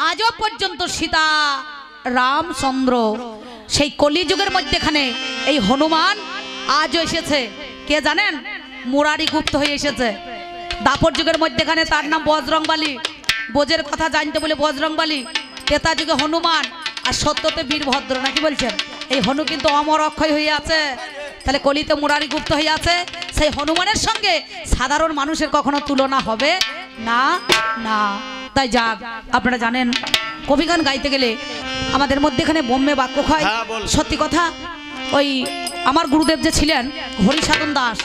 আজও পর্যন্ত সীতা রামচন্দ্র সেই কলিযুগের মধ্যেখানে এই হনুমান আজও এসেছে। কে জানেন? মুরারি গুপ্ত হয়ে এসেছে। দাপর যুগের মধ্যেখানে তার নাম বজরংবলী। বোঝের কথা জানতে বলে বজরংবলী, তেতা যুগে হনুমান, আর সত্যতে বীরভদ্র। নাকি বলছেন? এই হনু কিন্তু অমর অক্ষয় হয়ে আছে। তাহলে কলিতে মুরারি গুপ্ত হয়ে আছে। সেই হনুমানের সঙ্গে সাধারণ মানুষের কখনো তুলনা হবে না না। তাই যাক, আপনারা জানেন কবিগান গাইতে গেলে আমাদের মধ্যেখানে বোম্বে বাক্য হয়। সত্যি কথা, ওই আমার গুরুদেব যে ছিলেন হরিসাধন দাস,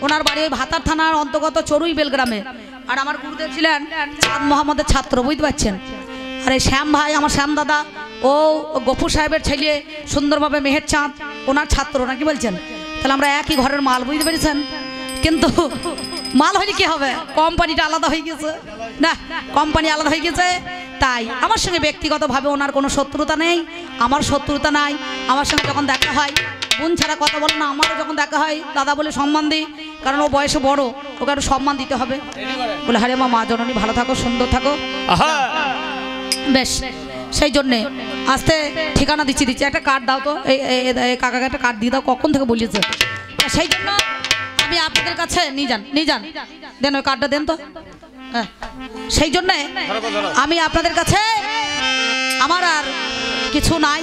ওনার বাড়ি ওই ভাতার থানার অন্তর্গত চড়ুই বেলগ্রামে। আর আমার গুরুদেব ছিলেন চাঁদ মোহাম্মদের ছাত্র, বুঝতে পারছেন। আর এই শ্যাম ভাই, আমার শ্যাম দাদা, ও গফুর সাহেবের ছেলে সুন্দরভাবে মেহের চাঁদ, ওনার ছাত্র। নাকি বলছেন? তাহলে আমরা একই ঘরের মাল, বুঝতে পেরেছেন। কিন্তু মাল হলে কি হবে, কোম্পানিটা আলাদা হয়ে গেছে না, কোম্পানি আলাদা হয়ে গেছে। তাই আমার সঙ্গে ব্যক্তিগতভাবে ওনার কোনো শত্রুতা নেই, আমার শত্রুতা নাই। আমার সঙ্গে যখন দেখা হয়, বোন ছাড়া কথা বলে না, আমারও যখন দেখা হয় দাদা বলে সম্মান দিই, কারণ ও বয়সে বড়, ওকে একটু সম্মান দিতে হবে। বলে হারে মা, মা জননী ভালো থাকো, সুন্দর থাকো, বেশ। সেই জন্যে আস্তে ঠিকানা দিচ্ছি একটা কার্ড দাও তো, এই কাকাকে একটা কার্ড দিয়ে দাও, কখন থেকে বলিয়েছে। সেই জন্য আমি আপনাদের কাছে নিয়ে যান দেন, ওই কার্ডটা দেন তো। হ্যাঁ, সেই জন্যে আমি আপনাদের কাছে, আমার আর কিছু নাই।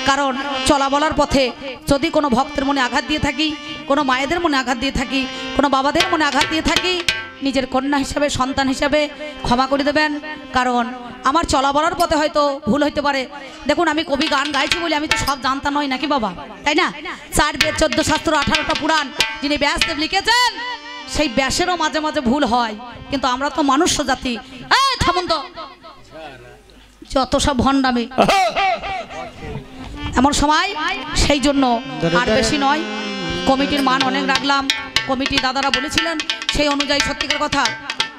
কারণ চলা বলার পথে যদি কোনো ভক্তের মনে আঘাত দিয়ে থাকি, কোনো মায়েদের মনে আঘাত দিয়ে থাকি, কোনো বাবাদের মনে আঘাত দিয়ে থাকি, নিজের কন্যা হিসাবে, সন্তান হিসাবে ক্ষমা করে দেবেন। কারণ আমার চলা বলার পথে হয়তো ভুল হইতে পারে। দেখুন, আমি কবি গান গাইছি বলে আমি তো সব জানতা নয়, নাকি বাবা, তাই না? 4 বেদ 14 শাস্ত্র 18টা পুরাণ যিনি ব্যাসদেব লিখেছেন, সেই ব্যাসেরও মাঝে মাঝে ভুল হয়। কিন্তু আমরা তো মনুষ্য জাতি। থামুন তো, যত সব ভণ্ডামি এমন সময়। সেই জন্য আর বেশি নয়, কমিটির মান অনেক রাখলাম। কমিটি দাদারা বলেছিলেন, সেই অনুযায়ী সত্যিকার কথা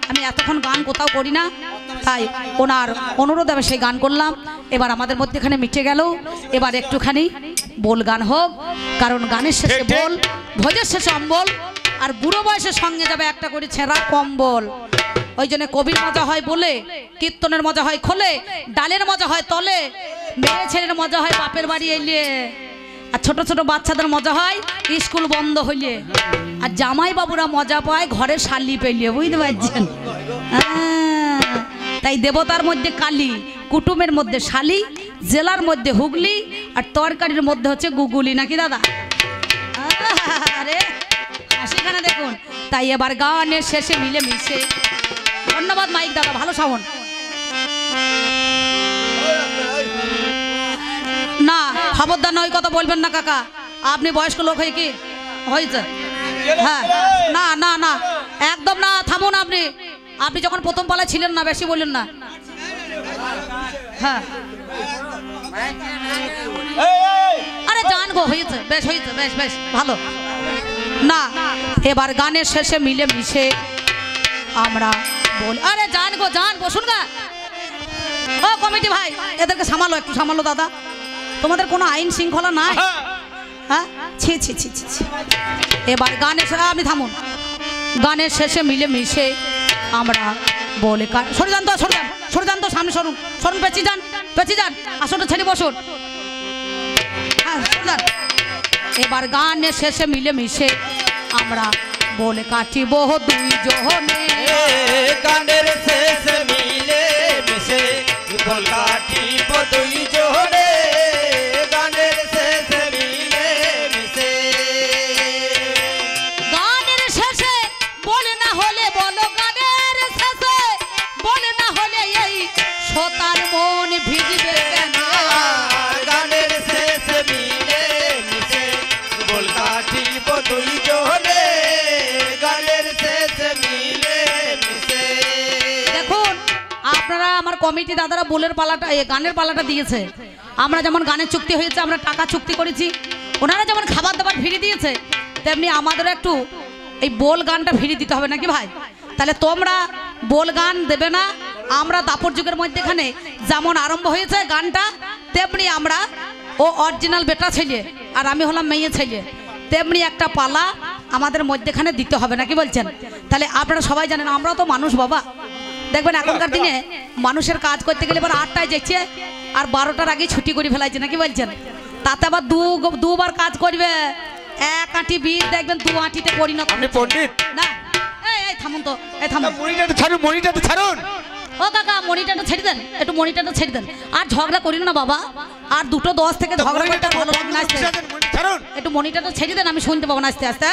আমি এতক্ষণ গান কোথাও করি না, তাই ওনার অনুরোধে আমি সেই গান করলাম। এবার আমাদের মধ্যেখানে মিটে গেল, এবার একটুখানি বল গান হোক। কারণ গানের শেষে বল, ভোজের শেষে অম্বল, আর বুড়ো বয়সের সঙ্গে যাবে একটা করে ছেঁড়া কম্বল। ওই জন্য কবির মজা হয় বলে, কীর্তনের মজা হয় খোলে, ডালের মজা হয় তলে, মেয়ে ছেলের মজা হয় বাপের বাড়ি এলে, আর ছোট ছোট বাচ্চাদের মজা হয় স্কুল বন্ধ হইলে, আর জামাই বাবুরা মজা পায় ঘরে শালি পেলে, বুঝতে পারছেন? তাই দেবতার মধ্যে কালী, কুটুমের মধ্যে শালি, জেলার মধ্যে হুগলি, আর তরকারির মধ্যে হচ্ছে গুগুলি। নাকি দাদা? আরে সেখানে দেখুন। তাই এবার গানের শেষে মিলে মিশে, ধন্যবাদ মাইক দাদা, ভালো সাউন্ড না, খবরদার নয় কথা বলবেন না কাকা, আপনি বয়স্ক লোক হয়ে কি হয়েছে? হ্যাঁ, না না না, একদম না, থামুন। আপনি যখন প্রথম পালায় ছিলেন না, বেশি বললেন না। হ্যাঁ, আরে জান গো, হয়েছে, বেশ হয়েছে, বেশ বেশ ভালো। না, এবার গানের শেষে মিলে মিশে আমরা বলি, আরে জান গো, জান, বসুন গা। ও কমিটি ভাই, এদেরকে সামালো, একটু সামালো দাদা, তোমাদের কোনো আইন শৃঙ্খলা নাই। হ্যাঁ, ছি ছি ছি ছি। এবার গানের, আপনি থামুন। গানের শেষে মিলে মিশে আমরা বলে, সরে যান তো, সরে যান তো, সামনে সরুন, সরুন, পেঁচি যান, আসনটা ছেড়ে বসুন। হ্যাঁ, এবার গানের শেষে মিলে মিশে আমরা বলে কাটিব দুইজনে, গানের শেষে মিলে মিশে বল কাটিব দুইজনে, গানের শেষে মিলে মিশে। গানের শেষে বলে না হলে বলো, গানের শেষে বলে না হলে এই শ্রোতার মন ভিজবে কেন? গানের শেষে মিলে মিশে বল কাটিব দুইজনে, গানের শেষে মিলে মিশে। দেখুন, আপনারা আমার কমিটি দাদারা বলের পালাটা, গানের পালাটা দিয়েছে। আমরা যেমন গানের চুক্তি হয়েছে, আমরা টাকা চুক্তি করেছি, ওনারা যেমন খাবার দাবার ফিরিয়ে দিয়েছে, তেমনি আমাদেরও একটু এই বল গানটা ফিরিয়ে দিতে হবে। নাকি ভাই? তাহলে তোমরা বল গান দেবে না, আমরা দাপর যুগের মধ্যেখানে যেমন আরম্ভ হয়েছে গানটা, তেমনি আমরা, ও অরিজিনাল বেটা ছেলে আর আমি হলাম মেয়ে ছেলে, তেমনি একটা পালা আমাদের মধ্যেখানে দিতে হবে। নাকি বলছেন? তাহলে আপনারা সবাই জানেন আমরা তো মানুষ বাবা, দেখবেন এখনকার দিনে মানুষের কাজ করতে গেলে এবার 8টায় যাচ্ছে আর 12টার আগে ছুটি করে ফেলাইছে নাকি বলছেন, তাতে আবার দুবার কাজ করবে, এক আঁটি বীজ দেখবেন 2 আঁটিতে পরিণত। আপনি পণ্ডিত না এই থামুন তো, এই থামুন। মনিটারটা ছাড়ুন। ও কাকা মনিটারটা ছেড়ে দেন, একটু মনিটারটা ছেড়ে দেন, আর ঝগড়া করিন না বাবা, আর 2:10 থেকে ঝগড়া করতে ভালো লাগে না। একটু মনিটারটা ছেড়ে দেন, আমি শুনতে পাবো না আস্তে আস্তে।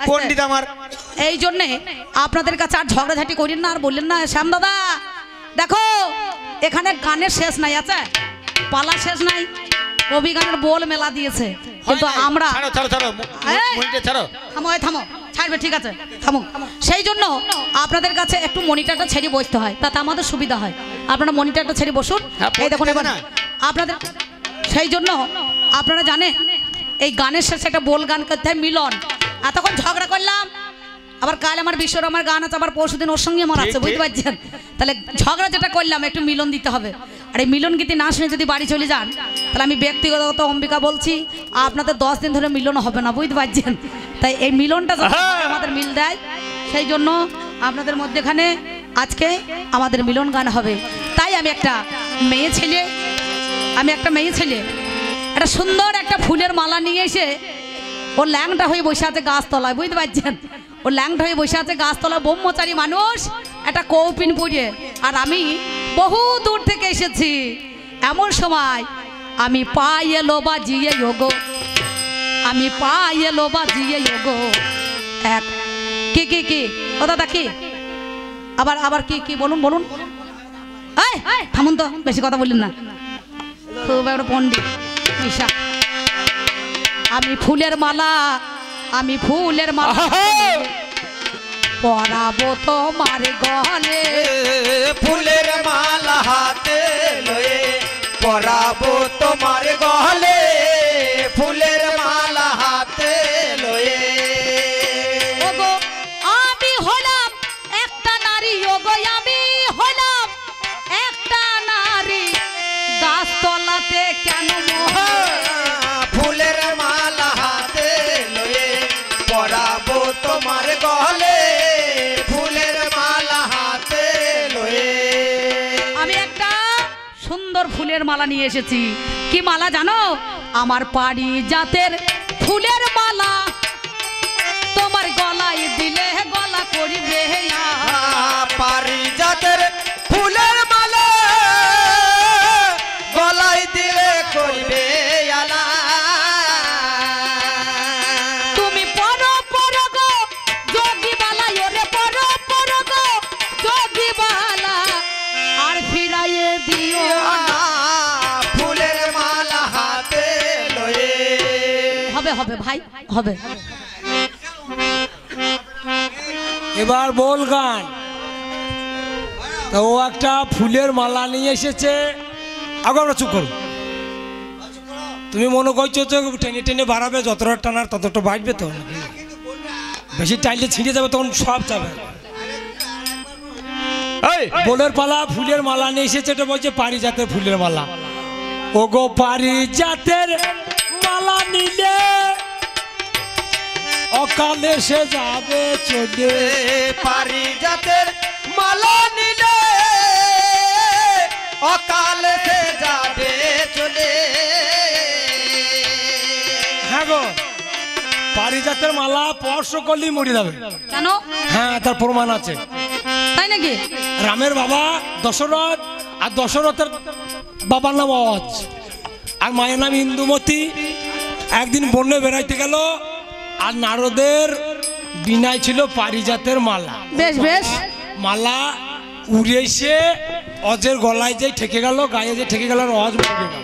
পণ্ডিত আমার এই জন্যে আপনাদের কাছে আর ঝগড়াঝাটি করিন না, আর বললেন না শ্যাম দাদা দেখো এখানে গানের শেষ নাই, আছে পালা শেষ নাই, কবি গানের বোল মেলা দিয়েছে, কিন্তু আমরা থামো থামো ছাড়বে, ঠিক আছে থামো। সেই জন্য আপনাদের কাছে একটু মনিটরটা ছেড়ে বসতে হয়, তাতে আমাদের সুবিধা হয়। আপনারা মনিটরটা ছেড়ে বসুন। এই দেখুন এবার আপনাদের, সেই জন্য আপনারা জানেন এই গানের শেষে একটা বোল গান করতে হয়, মিলন। এতক্ষণ ঝগড়া করলাম, আবার কাল আমার বিশ্বরমার গান আছে, আবার পরশুদিন ওর সঙ্গে আমার আছে, বুঝতে পারছেন? তাহলে ঝগড়া যেটা করলাম একটু মিলন দিতে হবে। আর এই মিলন গীতি না শুনে যদি বাড়ি চলে যান, তাহলে আমি ব্যক্তিগত অম্বিকা বলছি আপনাদের 10 দিন ধরে মিলন হবে না, বুঝতে পারছেন? তাই এই মিলনটা আমাদের মিল দেয়, সেই জন্য আপনাদের মধ্যেখানে আজকে আমাদের মিলন গান হবে। তাই আমি একটা মেয়ে ছেলে একটা সুন্দর একটা ফুলের মালা নিয়ে এসে ও ল্যাংটা হয়ে বসে আছে গাছতলায়, বুঝতে পারছেন? ও ল্যাংটা হয়ে বসে আছে গাছতলায়, ব্রহ্মচারী মানুষ, একটা কৌপিন পরিয়ে, আর আমি বহু দূর থেকে এসেছি। এমন সময় আমি পায়ে লোবা জিয়ে গো, আমি পায়ে লোবা জিয়ে গো এক কি ও দাদা কি আবার কি বলুন থামুন তো, বেশি কথা বললেন না, খুব একটা পণ্ডিত মিশা। আমি ফুলের মালা পরাবো তোমার গলে, ফুলের মালা হাতে লয়ে পরাবো তোমার গলে, ফুলের মালা হাতে লয়ে। ওগো আমি হলাম একটা নারী, ওগো আমি হলাম একটা নারী, গাছতলাতে কেন ফুলের মালা হাতে লয়ে পরাবো তোমার গলে, ফুলের মালা হাতে লয়ে। আমি একটা সুন্দর ফুলের মালা নিয়ে এসেছি। কি মালা জানো? আমার পারিজাতের ফুলের মালা, তোমার গলায় দিলে গলা করিবে পারিজাতের ফুলের মালা, গলায় দিলে করবে আলা। তুমি পরো গো যোগী বালা, ওরে পরো গো যোগী বালা, আর ফিরাইয়ে দিও না। ফুলের মালা হাতে লয়ে। হবে ভাই হবে। এবার বল গান। তো ও একটা ফুলের মালা নিয়ে এসেছে। আগে আমরা চুপ করো। তুমি মনে করছো তো টেনে টেনে বাড়াবে, যতটা টানার ততটা বাড়বে, তো বেশি টাইলে ছিঁড়ে যাবে, তখন সব যাবে। বোলের পালা ফুলের মালা নিয়ে এসেছে, এটা বলছে পারিজাতের ফুলের মালা। ও গো পারিজাতের মালা নিলে অকালে সে যাবে চলে, পারিজাতের মালা নিলে অকালে সে যাবে চলে। হ্যাঁ গো, পারিজাতের মালা স্পর্শ করলেই মরে যাবে। কেন? হ্যাঁ, তার প্রমাণ আছে। তাই নাকি? রামের বাবা দশরথ, আর দশরথের বাবার নাম অজ, আর মায়ের নাম ইন্দুমতি। একদিন বন্যে বেড়াইতে গেল, আর নারদের বিনায় ছিল পারিজাতের মালা। বেশ মালা উড়ে এসে অজের গলায় যে ঠেকে গেল, গায়ে যে ঠেকে গেল, আর অজ মরে গেল।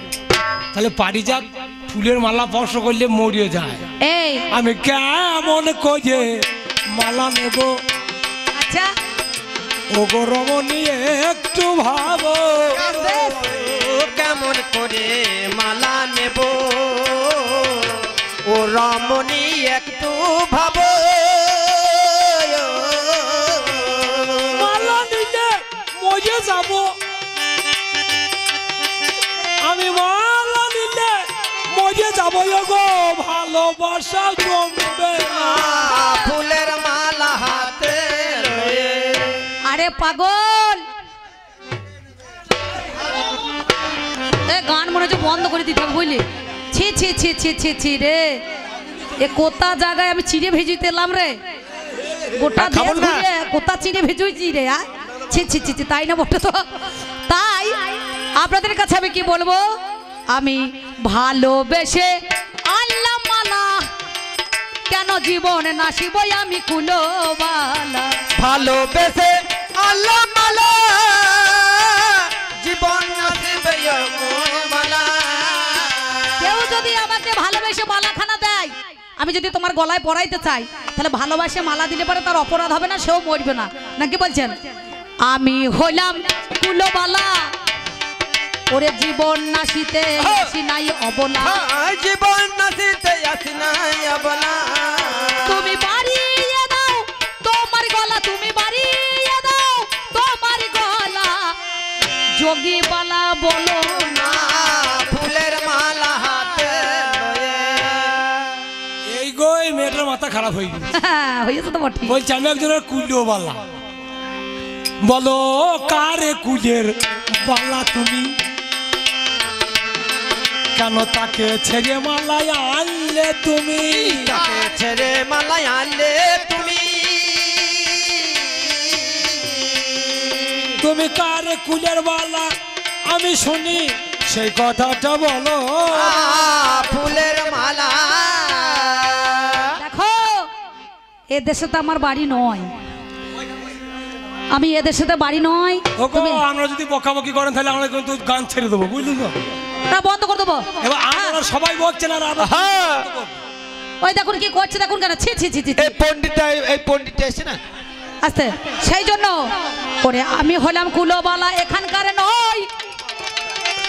তাহলে পারিজাত ফুলের মালা স্পর্শ করলে মরিয়ে যায়। এই আমি কেমন করে মালা নেব? আচ্ছা ও গো রমণী একটু ভাবো, কেমন করে মালা নেব? ও রমণী একটু ভাবো, মালা নিলে মজে যাব। আমি মালা নিলে মজে যাব গো, ভালোবাসা জমবে না। ফুলের মালা হাতে লয়ে। আরে পাগল, গান মনে হচ্ছে বন্ধ করে দিতে হবে বুঝলি। ছি ছি ছি ছি ছি ছি রে, এ কোথা জায়গায় আমি চিড়ে ভেজিতে এলাম রে, গোটা দেশ ঘুরে কোথা চিড়ে ভেজুইছি রে। ছি ছি ছি ছি, তাই না বটে তো। তাই আপনাদের কাছে আমি কি বলবো, আমি ভালোবেসে আল্লাহ মালা, কেন জীবন নাসিবই আমি কুলোবালা। ভালোবেসে আল্লাহ মালা, জীবন নাসিবে মালা। কেউ যদি আমাকে ভালোবেসে মালাখানা দেয়, আমি যদি তোমার গলায় পরাইতে চাই, তাহলে ভালোবাসে মালা দিলে পরে তার অপরাধ হবে না, সেও মরবে না, নাকি বলছেন? আমি হইলাম কুলোবালা, ওরে জীবন নাসিতে আসি নাই অবলা। জীবন নাসিতে আসি নাই অবলা। তুমি বাড়িয়ে দাও তোমার গলা, তুমি বাড়িয়ে দাও তোমার গলা, যোগী বালা বলো না। ফুলের মালা হাতে লয়ে। এই গো এই মেয়েটার মাথা খারাপ হয়ে গেছে। হয়েছে তো বটে। বলছি আমি একজনের কুলো বালা, বলো কারে কুলের বালা তুমি, কেন তাকে ছেড়ে মালায় আনলে তুমি, তাকে ছেড়ে মালায় আনলে তুমি। তুমি কারে কুলের বালা আমি শুনি সেই কথাটা বলো। ফুলের মালা। দেখো এ দেশে তো আমার বাড়ি নয়, আমি এ দেশে তো বাড়ি নয়। ওগো আমরা যদি বকাবকি করেন তাহলে আমরা কিন্তু গান ছেড়ে দেবো, বুঝলি তো? তা বন্ধ করে দেবো। এবার আমরা সবাই বলছেন আর আমরা ওই দেখুন কি করছে, দেখুন কেন, ছি ছি ছি ছি। এই পণ্ডিত এসে না আস্তে, সেই জন্য ওরে আমি হলাম কুলোবালা, এখানকার নয়।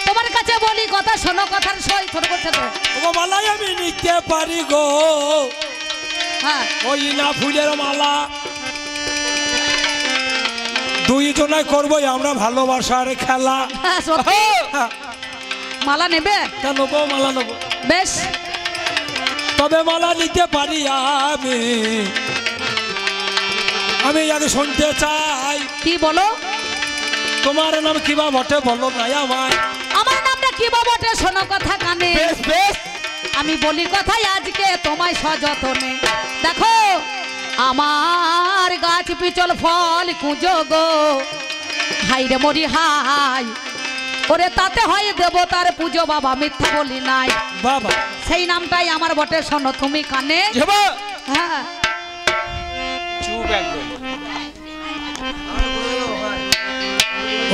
তোমার কাছে বলি কথা শোনো, কথার সই ছোট করছে তো। ওগো মালাই আমি নিতে পারি গো, হ্যাঁ ওই না ফুলের মালা দুইজনাই করবোই আমরা ভালোবাসার খেলা। হ্যাঁ, সত্যি? হ্যাঁ, মালা নেবে? তা নেবো, মালা নেবো। বেশ, তবে মালা নিতে পারি আমি, আমি আগে শুনতে চাই কি বলো? তোমার নাম কিবা বটে বলো না আমায়। আমার নামটা কি বটে শোনো কথা কানে, বেশ বেশ। আমি বলি কথাই আজকে তোমায় সযতনে। দেখো আমার গাছ পিছল ফল কুঁজো গো, হাই রে মরি হাই, ওরে তাতে হয় দেবতার পুজো বাবা, মিথ্যা বলি নাই। বাবা সেই নামটাই আমার বটে, শোনো তুমি কানে। যাবো। হ্যাঁ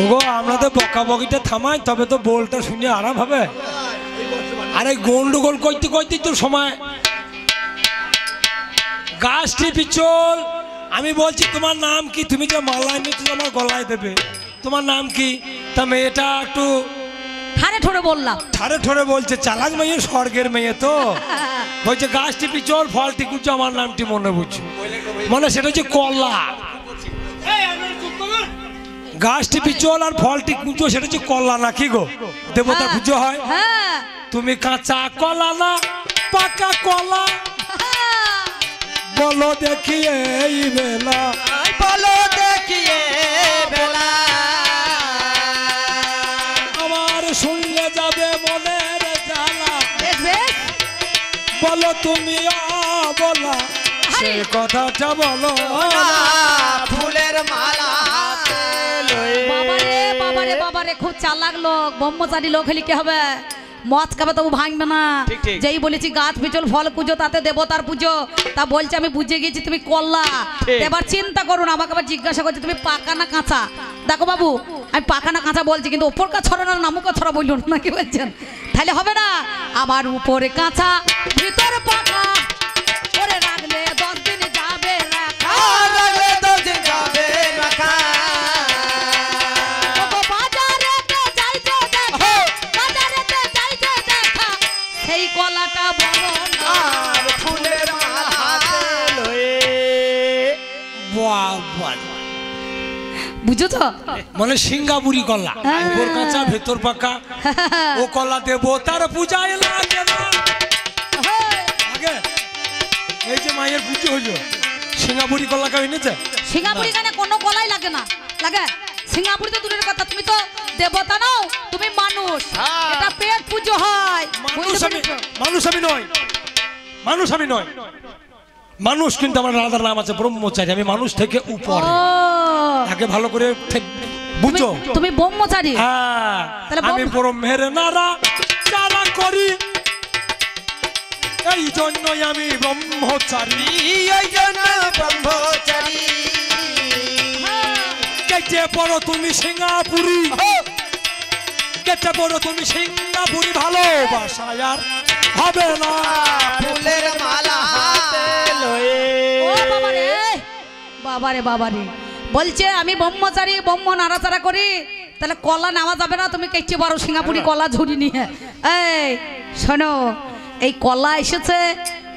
ওগো আমরা তো বকাবকিটা থামাই, তবে তো বলটা শুনে আরাম হবে। আরে গন্ডগোল করতে করতে তো সময়। গাছটি পিছল, আমি বলছি তোমার নাম কি, তুমি যে মালায় নিয়ে তুমি আমার গলায় দেবে, তোমার নাম কি? তা মেয়েটা একটু ঠারে ঠোরে বললাম। ঠারে ঠোরে বলছে, চালাক মেয়ে, স্বর্গের মেয়ে তো। বলছে গাছটি পিছল ফলটি কুচো, আমার নামটি মনে বুঝছো, মানে সেটা হচ্ছে কলা। গাছটি পিছল আর ফলটি কুচো, সেটা হচ্ছে কলা, নাকি গো? দেবতার পুজো হয়। হ্যাঁ তুমি কাঁচা কলা না পাকা কলা, বলো দেখি এই বেলা, বলো দেখিয়ে বেলা। আমার শুনলে যাবে মনের জ্বালা, বেশ বেশ, বলো তুমি বলা সে কথাটা বলো। ফুলের মালা হাতে লয়ে। বাবারে বাবারে বাবারে, খুব চালাক লোক, ব্রহ্মচারী লোক হলে কি হবে, মদ খাবে তবু ভাঙবে না। ঠিক, ঠিক। যেই বলেছি গাছ পিছল ফল পুজো, তাতে দেবতার পুজো, তা বলছে আমি বুঝে গেছি তুমি কল্লা। ঠিক। এবার চিন্তা করুন, আমাকে আবার জিজ্ঞাসা করছে তুমি পাকা না কাঁচা। দেখো বাবু আমি পাকা না কাঁচা বলছি, কিন্তু ওপর কা ছড়া না নামুকা ছড়া বলুন না, কি বলছেন? তাহলে হবে না, আমার উপরে কাঁচা ভিতর পাকা, ওরে রাখলে 10 দিন যাবে রাখা। রাখলে 10 দিন যাবে রাখা। ওগো বাজারেতে যাইতে দেখা, বাজারেতে যাইতে দেখা, সেই কলাটা বড় না। আর ফুলের মালা হাতে লয়ে। বাহ বাহ, বুঝেছ? মানে সিঙ্গাপুরি কলা, হ্যাঁ। উপর কাঁচা ভেতর পাকা, ও কলা দেবো তার পূজায় লাগে না। আগে এই যে মায়ের পুজো হইলো, সিঙ্গাপুরি কলা কেউ এনেছে? সিঙ্গাপুরি গানে কোনো কলাই লাগে না, লাগে? সিঙ্গাপুরি তো দূরের কথা, তুমি তো দেবতা নাও, তুমি মানুষ। হ্যাঁ। এটা পুজো হয়। মানুষ বুঝতে আমি পেরেছো? মানুষ আমি নয়, মানুষ আমি নয়। মানুষ কিন্তু আমার রাধার নাম আছে ব্রহ্মচারী, আমি মানুষ থেকে উপরে। ও, তাকে ভালো করে বুঝো। তুমি ব্রহ্মচারী। হ্যাঁ, তাহলে আমি ব্রহ্মের নারা যারা করি, এই জন্যই আমি ব্রহ্মচারী। এই জন্য ব্রহ্মচারী। কেটে পড়ো তুমি সিঙ্গাপুরি, কেটে পড়ো তুমি সিঙ্গাপুরি, ভালোবাসায় আর হবে না। ফুলের মালা হাতে লয়ে। ও বাবারে, বাবারে বাবারে, বলছে আমি ব্রহ্মচারী, ব্রহ্ম নাড়াচাড়া করি, তাহলে কলা নেওয়া যাবে না? তুমি কেটে পারো সিঙ্গাপুরি কলা ঝুড়ি নিয়ে। এই শোনো, এই কলা এসেছে,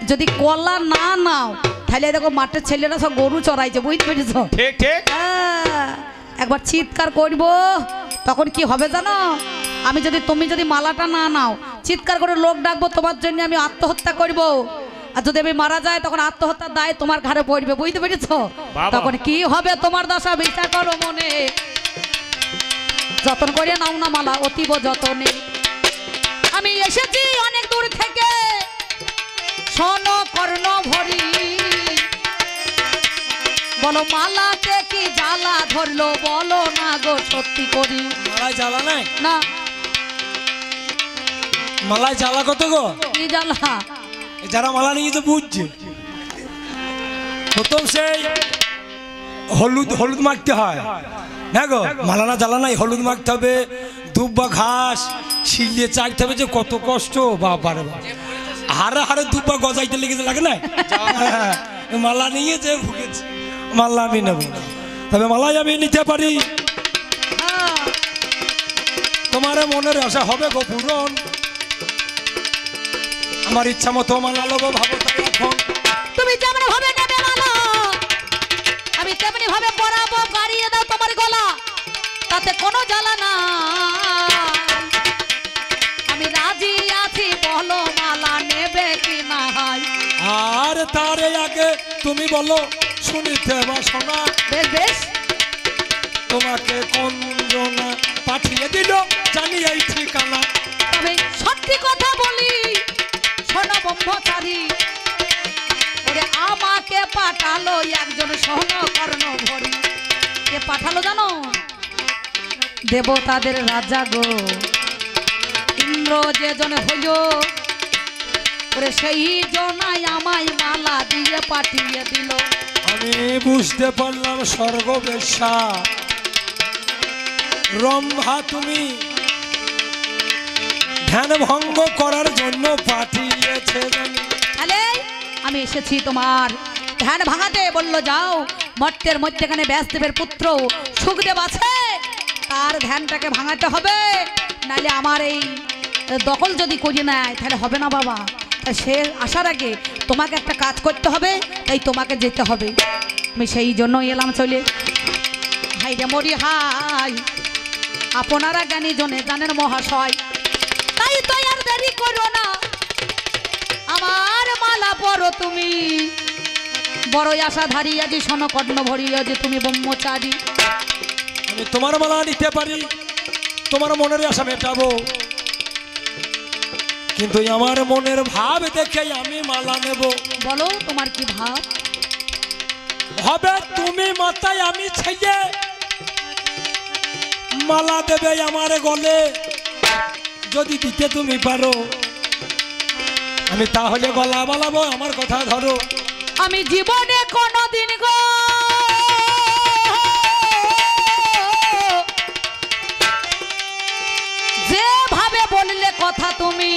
যদি কলা না নাও তাহলে দেখো মাঠের ছেলেরা সব গরু চড়াইছে, বুঝতে পেরেছো? ঠিক ঠিক। একবার চিৎকার করব, তখন কি হবে জানো? তুমি যদি মালাটা না নাও, চিৎকার করে লোক ডাকবো তোমার জন্য, আমি আত্মহত্যা করব। আর যদি আমি মারা যায় তখন আত্মহত্যার দায় তোমার ঘাড়ে পড়বে, বুঝতে পেরেছো? তখন কি হবে তোমার দশা বিচার করো মনে। যতন করে নাও না মালা, অতীব যতনে। আমি এসেছি অনেক দূর থেকে, শোনো কর্ণ ভরি, বলো মালাতে কি জ্বালা ধরলো, বলো না গো সত্যি করি। মালায় জ্বালা নাই? না। মালায় জ্বালা কত গো? কি জ্বালা? যারা মালা নিয়ে তো বুঝছে, প্রথম সেই হলুদ হলুদ মাখতে হয়। হ্যাঁ গো, মালা না জ্বালা নাই, হলুদ মাখতে হবে, ধূপ বা ঘাস শিলিয়ে চাইতে হবে, যে কত কষ্ট বাবারে বাবা। হারে হারে ধূপ বা গজাইতে লেগেছে, লাগে না? মালা নিয়ে যে ভুগেছে, মালা আমি নেব, তবে মালাই আমি নিতে পারি। তোমার মনের আশা হবে গো পূরণ, আমার ইচ্ছা মতো মালা লোক ভাবো তাই এখন। তুমি যেমন ভাবে নেবে মালা, আমি তেমনি ভাবে পরাবো, গাড়িয়ে দাও তোমার গলা, তাতে কোনো জ্বালা না। আমি রাজি আছি, বলো মালা নেবে কি না হয়। আর তারে আগে তুমি বলো শুনিতে বাসনা, বেশ বেশ, তোমাকে কোন জনা পাঠিয়ে দিল জানি এই ঠিকানা। তবে সত্যি কথা বলি, শোনো ব্রহ্মচারী, ওরে আমাকে পাঠালো একজন শোনো কর্ণ ভরি। কে পাঠালো জানো? দেবতাদের রাজা গো ইন্দ্র, যে জন হইল, ওরে সেই জনাই আমায় মালা দিয়ে পাঠিয়ে দিল। আমি বুঝতে পারলাম স্বর্গবেশা রম্ভা, তুমি ধ্যান ভঙ্গ করার জন্য পাঠিয়েছে জানি। তাহলে আমি এসেছি তোমার ধ্যান ভাঙাতে। বললো যাও, মর্তের মধ্যেখানে ব্যাসদেবের পুত্র সুখদেব আছে, তার ধ্যানটাকে ভাঙাতে হবে, নাহলে আমার এই দখল যদি করি নেয় তাহলে হবে না বাবা। তাই সে আসার আগে তোমাকে একটা কাজ করতে হবে, তাই তোমাকে যেতে হবে। আমি সেই জন্য এলাম চলে। হাই রে মরি হাই, আপনারা জ্ঞানী জনে জানেন মহাশয়, তাই তো আর দেরি করো না, আমার মালা পরো তুমি। বড়ই আশা ধারিয়া যে শোনো কর্ণ ভরিয়া, যে তুমি ব্রহ্মচারী। আমি তোমার মালা নিতে পারি, তোমার মনের আশা মেটাবো, কিন্তু আমার মনের ভাব দেখে আমি মালা নেব। বলো তোমার কি ভাব? হবে তুমি মাথায়, আমি ছেলে, মালা দেবে আমার গলে, যদি দিতে তুমি পারো আমি তাহলে গলা বলাবো, আমার কথা ধরো। আমি জীবনে কোনোদিন গো যেভাবে বললে কথা তুমি,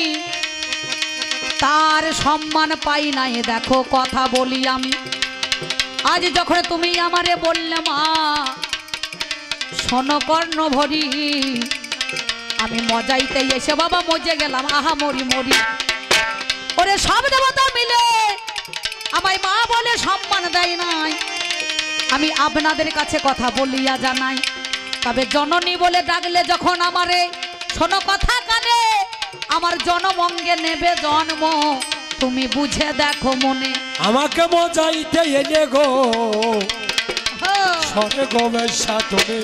তার সম্মান পাই নাই। দেখো কথা বলি আমি, আজ যখন তুমি আমারে বললে মা শোনো কর্ণ ভরি, আমি মজাইতে এসে বাবা মজে গেলাম, আহা মরি মরি। ওরে সব দেবতা মিলে আমায় মা বলে সম্মান দেয় নাই, আমি আপনাদের কাছে কথা বলিয়া জানাই। তবে জননী বলে ডাকলে যখন আমারে, শোনো কথা কানে, আমার জনমঙ্গে নেবে জন্ম, তুমি বুঝে দেখো মনে। আমাকে মজাইতে এলে গো স্বর্গ বেশ্যা তুমি,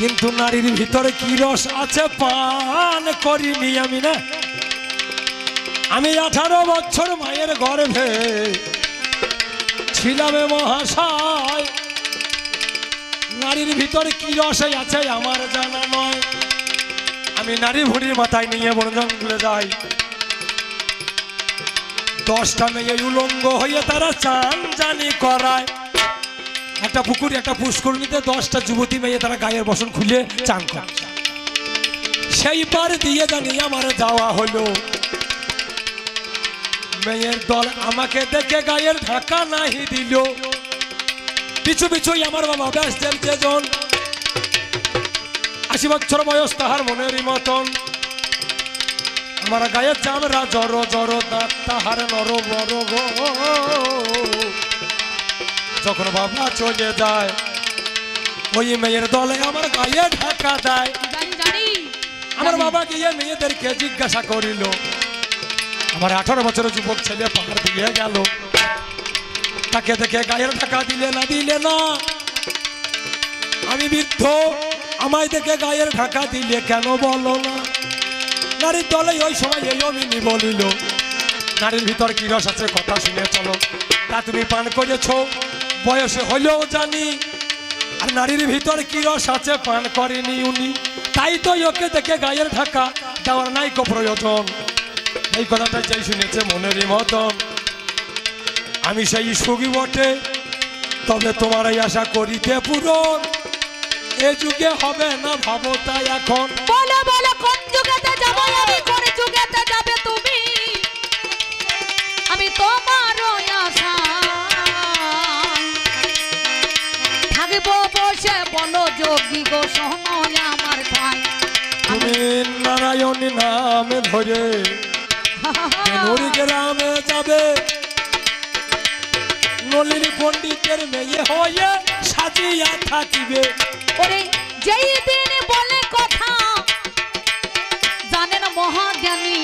কিন্তু নারীর ভিতরে কি রস আছে পান করিনি আমি না। আমি 18 বছর মায়ের গর্ভে ছিলাম মহাশয়। নারীর ভিতরে কি রস আছে আমার জানা নয়। আমি নারী ভুঁড়ির মাথায় নিয়ে বন জঙ্গলে যাই। 10টা মেয়ে উলঙ্গ হয়ে তারা চান জানি করায়। একটা পুকুরে একটা পুষ্করিণীতে 10টা যুবতী মেয়ে তারা গায়ের বসন খুলে চান করে। সেই পার দিয়ে জানি আমার যাওয়া হলো। মেয়ের দল আমাকে দেখে গায়ের ঢাকা নাহি দিল। পিছু পিছুই আমার বাবা ব্যাসদেব যেজন, 80 বছর বয়স তাহার মনেরই মতন। আমার গায়ের চামড়া জড়ো জড়ো, দাঁত তাহার নর বড় গো। যখন বাবা চলে যায় ওই মেয়ের দলে আমার গায়ে ঢাকা দেয়। আমার বাবা গিয়ে মেয়েদেরকে জিজ্ঞাসা করিল। আমার 18 বছরের যুবক ছেলে পাহাড় দিয়ে গেল, তাকে দেখে গায়ের ঢাকা দিলে না দিলে না? আমি বৃদ্ধ, আমায় দেখে গায়ের ঢাকা দিলে কেন বলো না? নারীর দলে ওই সময় এই অমিনি বলিল, নারীর ভিতর কি রস আছে কথা শুনে চলো। তা তুমি পান করেছো, বয়সে হলেও জানি। আর নারীর ভিতর কি রস আছে পান করেনি উনি, তাই তো ওকে দেখে গায়ের ঢাকা দেওয়ার নাই কো প্রয়োজন। এই কথাটা যেই শুনেছে মনেরই মতন। আমি সেই সুখী বটে, তবে তোমার এই আশা করিতে পূরণ এ যুগে হবে না ভাবো তাই এখন। বলো বলো কোন যুগেতে যাব আমি, কোন যুগেতে যাবে তুমি? আমি তোমার আশা থাকবো বসে, বলো যোগী গো সময় আমার ঠাই। তুমি নারায়ণী নামে ধরে বেনুর গ্রামে যাবে, নলিনী পণ্ডিতের মেয়ে হয়ে সাজিয়া থাকিবে। ওরে যেই দিন বলে কথা জানেন মহাজ্ঞানী,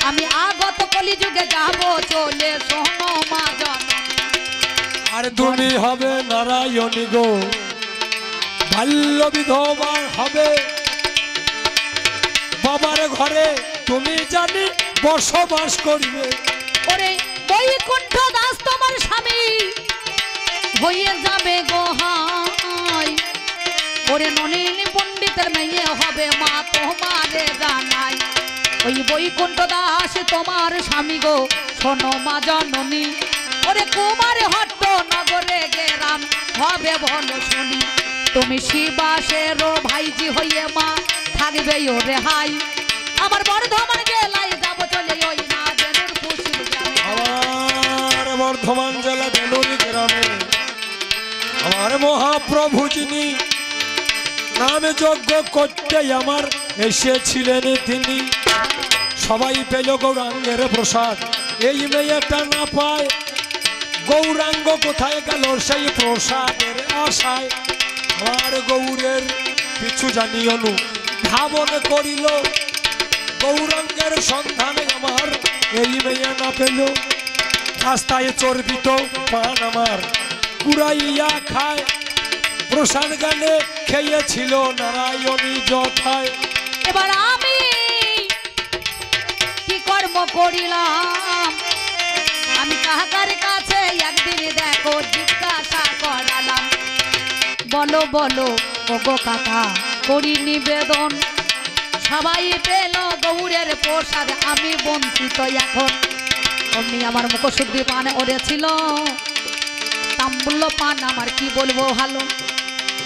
আমি আগত কলিযুগে যাব চলে শোনো মা জননী। আর তুমি হবে নারায়ণী গো, বাল্য বিধবা হবে। বাবার ঘরে তুমি জানি বসবাস করিবে। ওরে বৈকুণ্ঠ দাস তোমার স্বামী হয়ে যাবে গোহাই। ওরে নলিনী পণ্ডিতের মেয়ে হবে মা তোমারে জানাই। ওই বৈকুণ্ঠ দাস তোমার স্বামী গো শোনো মা জননী। ওরে কুমার হট্ট নগরে গেরাম হবে বলো শুনি। তুমি শিবাসের ভাইজি হইয়ে মা থাকবে ও রেহাই। আমার বর্ধমান জেলায় যাব চলে ওই না বেনুর পুষির গ্রামে। আমার বর্ধমান জেলা বেলুর গ্রামে আমার মহাপ্রভু যিনি নামে যজ্ঞ করতে আমার এসেছিলেন তিনি। সবাই পেল গৌরাঙ্গের প্রসাদ, এই মেয়েটা না পায় গৌরাঙ্গ কোথায় গেল সেই প্রসাদের আশায়। আমার গৌরের পিছু জানি অনু ধাবন করিল, গৌরাঙ্গের সন্ধানে আমার এই মেয়ে না পেল। রাস্তায় চর্বিত পান আমার কুড়াইয়া খায়, প্রসাদ গানে খেয়েছিল নারায়ণী যথায়। এবার আমি কি কর্ম করিলাম, আমি কাহাকার কাছে একদিন দেখো জিজ্ঞাসা করালাম। বলো বলো ওগো কাকা করি নিবেদন, সবাই পেল গৌরের প্রসাদ আমি বঞ্চিত এখন। অমনি আমার মুখশুদ্ধি পান ওরেছিল, তাম্বুল্য পান আমার কি বলবো ভালো,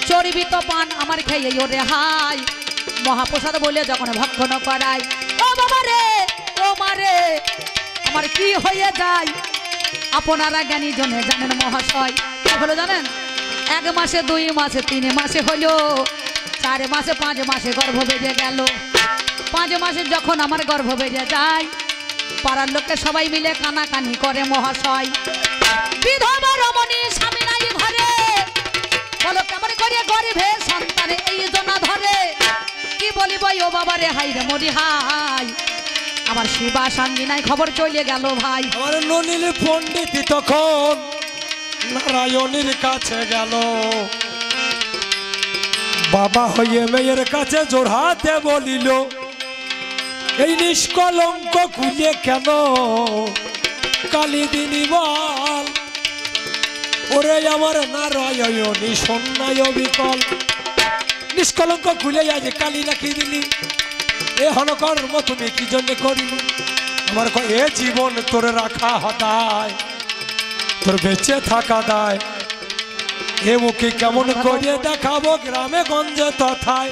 চর্বিত পান আমার খেয়ে ওরে হাই। মহাপ্রসাদ বলে যখন ভক্ষণ করাই, ও বাবা রে ও মারে আমার কি হয়ে যায়। আপনারা জ্ঞানী জনে জানেন মহাশয় কি হলো জানেন? 1 মাসে 2 মাসে 3 মাসে হলো, 4 মাসে 5 মাসে গর্ভ বেজে গেল। 5 মাসে যখন আমার গর্ভ বেজে যায়, পাড়ার লোকে সবাই মিলে কানাকানি করে মহাশয়। বিধবা রমণী স্বামী নাই ঘরে, বলো কেমন করে গর্ভে সন্তানে এই জনা ধরে। কি বলিব ও বাবা রে হাই রে মরি হাই, আমার শিবা সাঙ্গিনায় খবর চলে গেল ভাই। আমার নলিনী পণ্ডিত তখন নারায়ণীর কাছে গেল, বাবা হয়ে মেয়ের কাছে জোড়হাতে বলিল, এই নিষ্কলঙ্ক খুলে কেন কালি দিলি বল, ওরে আমার নারায়ণী সন্ন্যায় বিকল। নিষ্কলঙ্ক খুলে আজ কালি রাখি দিলি, এ হন কর্ম তুমি কি জন্য করিলি? আমার এ জীবন তোর রাখা হতায়, তোর বেঁচে থাকা দায়, এ মুখে কেমন করিয়ে দেখাবো গ্রামে গঞ্জে তথায়।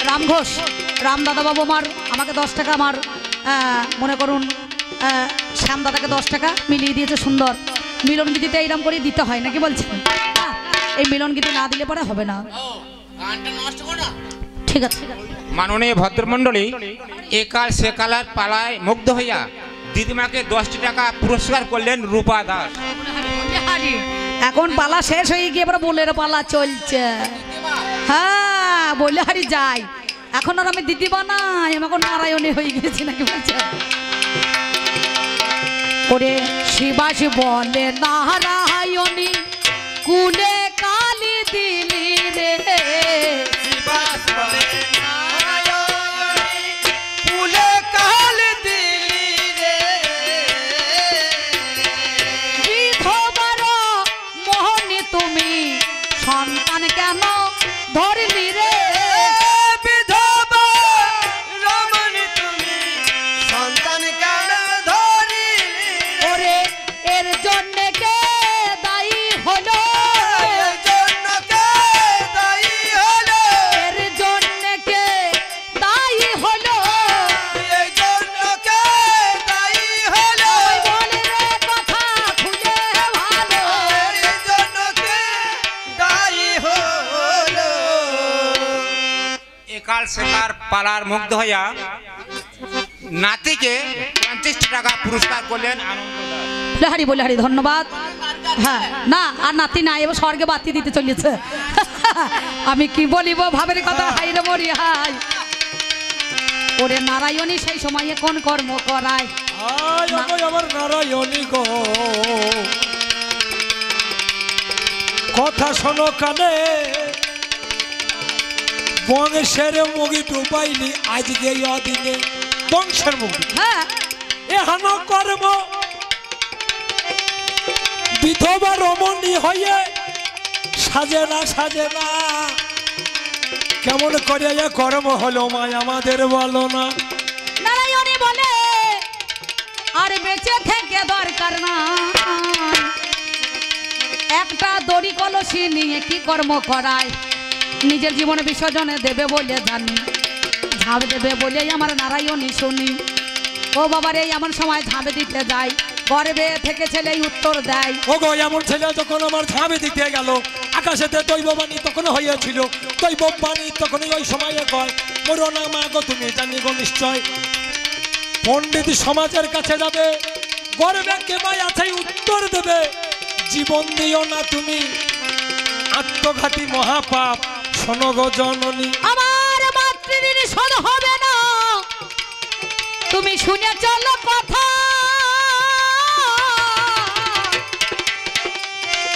রাম ঘোষ, রাম দাদা বাবু আমাকে 10 টাকা, আমার মনে করুন শ্যাম দাদাকে 10 টাকা মিলিয়ে দিয়েছে। সুন্দর মিলন গীতিতে এইরকম করে দিতে হয় নাকি বলছেন? এই মিলন গীতি না দিলে পরে হবে না। ঠিক আছে। মাননীয় ভদ্রমণ্ডলী, একাল সেকালার পালায় মুগ্ধ হইয়া দিদিমাকে 10 টাকা পুরস্কার করলেন রূপা দাস। এখন পালা শেষ হয়ে গিয়ে এবার বোলের পালা চলছে। হ্যাঁ বলে হারি যাই, এখন আর আমি দিদি বানাই, আমি এখন নারায়ণী হয়ে গেছি নাকি বলছে। ওরে শিবাস বলে নারায়ণী কুলে কালি দিলি রে, শিবাস বলে নারায়ণী কুলে কালি দিলি রে, বিধবার মোহনী তুমি সন্তান কেন ধরলি রে, বিধবা রমণী তুমি সন্তান কেন ধরিলি রে? ওরে এর জন্য কে দায়ী হলো, এর জন্য কে দায়ী হলো? এর জন্য কে দায়ী হলো, এই জন্য কে দায়ী হলো? ওই বলে রে কথা খুলে ভালো, এই জন্য কে দায়ী হলো? একাল সেকার পালার মুগ্ধ হইয়া নাতিকে 50 টাকা পুরস্কার করলেন আনন্দ দাস। বলে হারি ধন্যবাদ। হ্যাঁ না আর নাতি না, এবার স্বর্গে বাতি দিতে চলেছে। আমি কি বলিব ভাবের কথা, হাই রে মরি হাই। ওরে নারায়ণী সেই সময়ে কোন কর্ম করায়, আয় ওগো আমার নারায়ণী গো, কথা শোনো কানে, বংশের মুগি ডুবাইলি আজকে অদিনে, বংশের মুগি হ্যাঁ এহান কর্ম বিধবা রমণী হয়ে সাজে না, কেমন করে এ কর্ম হলো মা আমাদের বলো না। নারায়ণী বলে আর বেঁচে থেকে দরকার না, একটা দড়ি কলসি নিয়ে কি কর্ম করায়, নিজের জীবনে বিসর্জনে দেবে বলে জানি, ঝাঁপ দেবে বলে আমার নারায়ণী শুনি। ও বাবার এই এমন সময় ঝাঁপে দিতে যাই, গর্বে থেকে ছেলে উত্তর দেয়, ও গো এমন ছেলে যখন আমার ঝাঁপে দিতে গেল, আকাশেতে দৈববাণী তখন হইয়াছিল, দৈববাণী তখনই ওই সময়ে কয়, মরো না মা গো তুমি জানি গো নিশ্চয়। পণ্ডিত সমাজের কাছে যাবে, গর্বে কে ভাই আছে উত্তর দেবে, জীবন দিও না তুমি আত্মঘাতী মহাপাপ, শোনো গো জননী। আমার মাতৃঋণ শোধ হবে না, তুমি শুনে চলো কথা,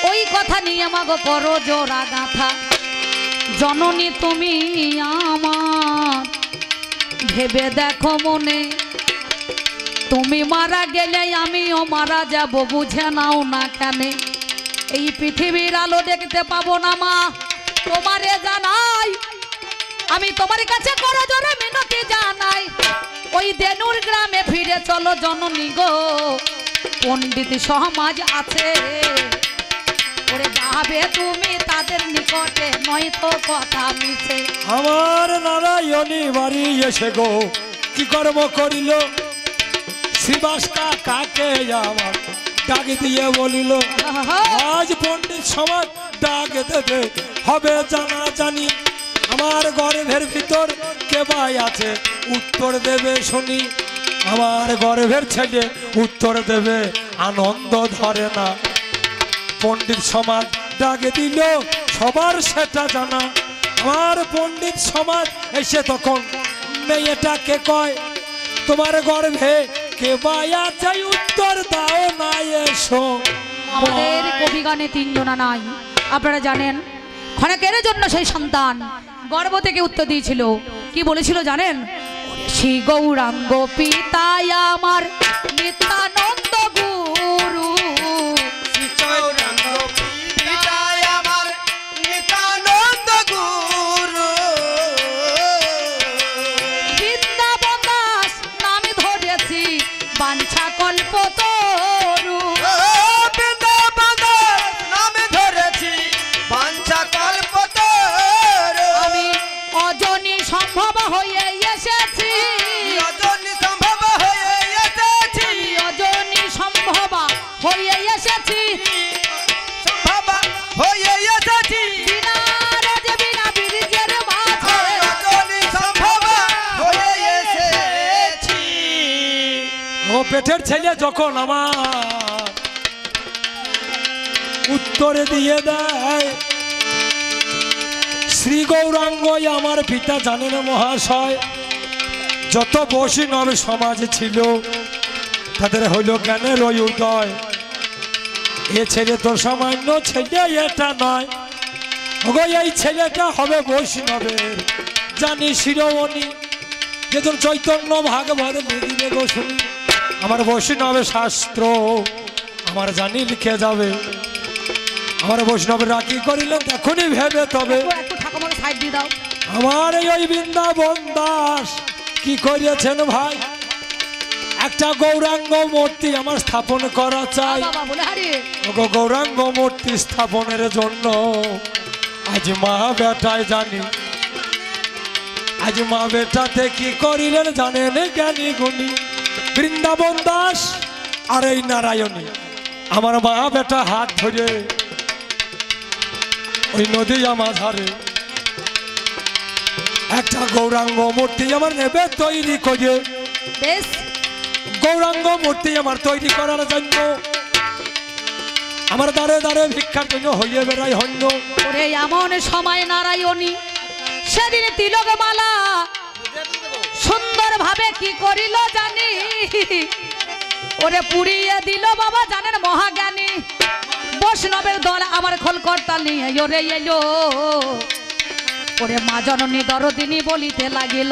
ওই কথা নিয়ে আমাকে করো জোড়া গাথা। জননী তুমি আমার ভেবে দেখো মনে, তুমি মারা গেলে আমিও মারা যাব, বুঝে নাও না কেন, এই পৃথিবীর আলো দেখতে পাবো না মা, তোমারে জানাই আমি তোমার কাছে করো জোরে মিনতি জানাই, ওই দেনুর গ্রামে ফিরে চলো জননী গো, পণ্ডিত সমাজ আছে, ওরে যাবে তুমি তাদের নিকটে, নয়তো কথা মিছে। আমার নারায়ণী বাড়ি এসে গো কি কর্ম করিল, শিবাস কাকে আমার ডাক দিয়ে বলিল, আজ পণ্ডিত সমাজ ডাক দেবে হবে জানা জানি, আমার গর্ভের ভিতর কে ভাই আছে উত্তর দেবে শুনি, আমার গর্ভের ছেলে উত্তর দেবে আনন্দ ধরে না। পণ্ডিত সমাজ ডাক দিল সবার সেটা জানা, আমার পণ্ডিত সমাজ এসে তখন মেয়েটাকে কয়, তোমার গর্ভে কে ভাই আছে উত্তর দাও না এসো। আমাদের কবি গানে 3 জনা নাই, আপনারা জানেন ক্ষণেকের জন্য সেই সন্তান গর্ভ থেকে উত্তর দিয়েছিল, কি বলেছিল জানেন? শ্রী গৌরাঙ্গ পিতায় আমার নিত্যানন্দ গুরু, গৌরাঙ্গ পিতায় আমার নিত্যানন্দ গুরু, বৃন্দাবন দাস নামে ধরেছি বাঞ্ছা কল্প তরু। বৃন্দাবন নামে ধরেছি বাঞ্ছা কল্পতরু। আমি অজনী সম্ভব হয়ে এসেছি, অজনী সম্ভব হয়ে এসেছি, আমি অজনী সম্ভব হয়ে এসেছি, সম্ভব হয়ে এসেছি, বিনা রাজে বিনা বীর্যের মাঝে। অজনী সম্ভব হয়ে এসেছি। ও পেটের ছেলে যখন আমার উত্তরে দিয়ে দেয়, শ্রী গৌরাঙ্গই আমার পিতা জানেন মহাশয়, যত বৈষ্ণব সমাজ ছিল তাদের হইল জ্ঞানের ওই উদয়। এ ছেলে তো সামান্য ছেলে এটা নয়, ওগো এই ছেলেটা হবে বৈষ্ণবের জানি শিরোমণি। যেদিন চৈতন্য ভাগবত লিখিবে গো শুনি, আমার বৈষ্ণবের শাস্ত্র আমার জানি লিখে যাবে। আমার বৈষ্ণবরা কি করিলেন এখনই ভেবে তবে, একটু ঠাকুমাকে সাইড দিয়ে দাও। আমার এই ওই বৃন্দাবন দাস কি করিয়েছেন ভাই, একটা গৌরাঙ্গ মূর্তি আমার স্থাপন করা চাই। বাবা বলে হারিয়ে ওগো গৌরাঙ্গ মূর্তি স্থাপনের জন্য আজ মা বেটায় জানি, আজ মা বেটাতে কি করিলেন জানেন জ্ঞানী গুণী বৃন্দাবন দাস আর এই নারায়ণী। আমার মা বেটা হাত ধরে ওই নদী আমার ধারে একটা গৌরাঙ্গ মূর্তি আমার নেবে তৈরি করে, বেশ গৌরাঙ্গ মূর্তি আমার তৈরি করার জন্য আমার দ্বারে দ্বারে ভিক্ষার জন্য হইয়ে বেড়াই হন্য। ওরে এমন সময় নারায়ণী সেদিন তিলক মালা সুন্দর ভাবে কি করিল জানি, ওরে পুড়িয়ে দিল বাবা জানেন মহাজ্ঞানী। বৈষ্ণবের দল আমার খোলকর্তা নিয়ে ওরে এলো, ওরে মা জননী দরদিনী বলিতে লাগিল,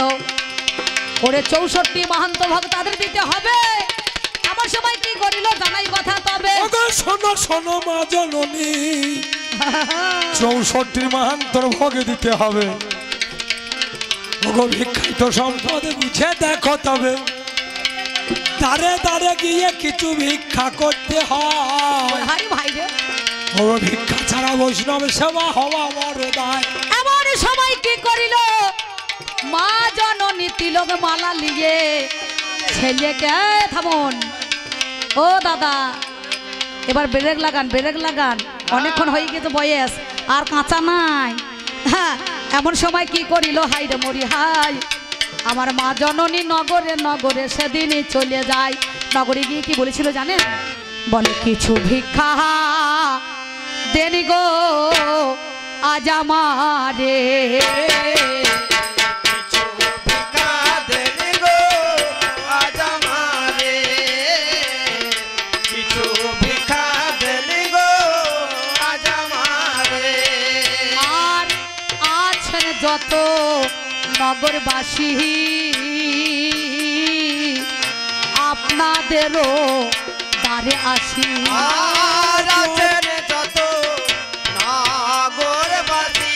ওরে 64 মহান্ত ভক্তাদের দিতে হবে। আমার সময় কি করিল জানাই কথা তবে, ওগো শোনো শোনো মা জননী, 64 মহান্তর ভোগে দিতে হবে। ওগো ভিক্ষায় তো সম্পদে বুঝে দেখো তবে, দাঁড়ে দাঁড়ে গিয়ে কিছু ভিক্ষা করতে হয়। হারি ভাই রে, ওগো ভিক্ষা ছাড়া বৈষ্ণব সেবা হওয়া বড় দায়। এমন সময় কি করিল মা জননী তিলক মালা লিয়ে ছেলেকে থামুন, ও দাদা এবার ব্রেক লাগান ব্রেক লাগান, অনেকক্ষণ হয়ে গেছে বয়স আর কাঁচা নাই। হ্যাঁ এমন সময় কি করিল হাই রে মরি হাই, আমার মা জননী নগরে নগরে সেদিনই চলে যায়। নগরে গিয়ে কি বলেছিল জানেন? বলে কিছু ভিক্ষা দেনি গো আজ আমারে, কিছু ভিক্ষা দেনি গো আজ আমারে, কিছু ভিক্ষা দেনি গো আজ আমারে। আর আছেন যত নগরবাসী আপনাদেরও দ্বারে আসি, আর আছেন যত নগরবাসী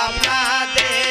আপনাদের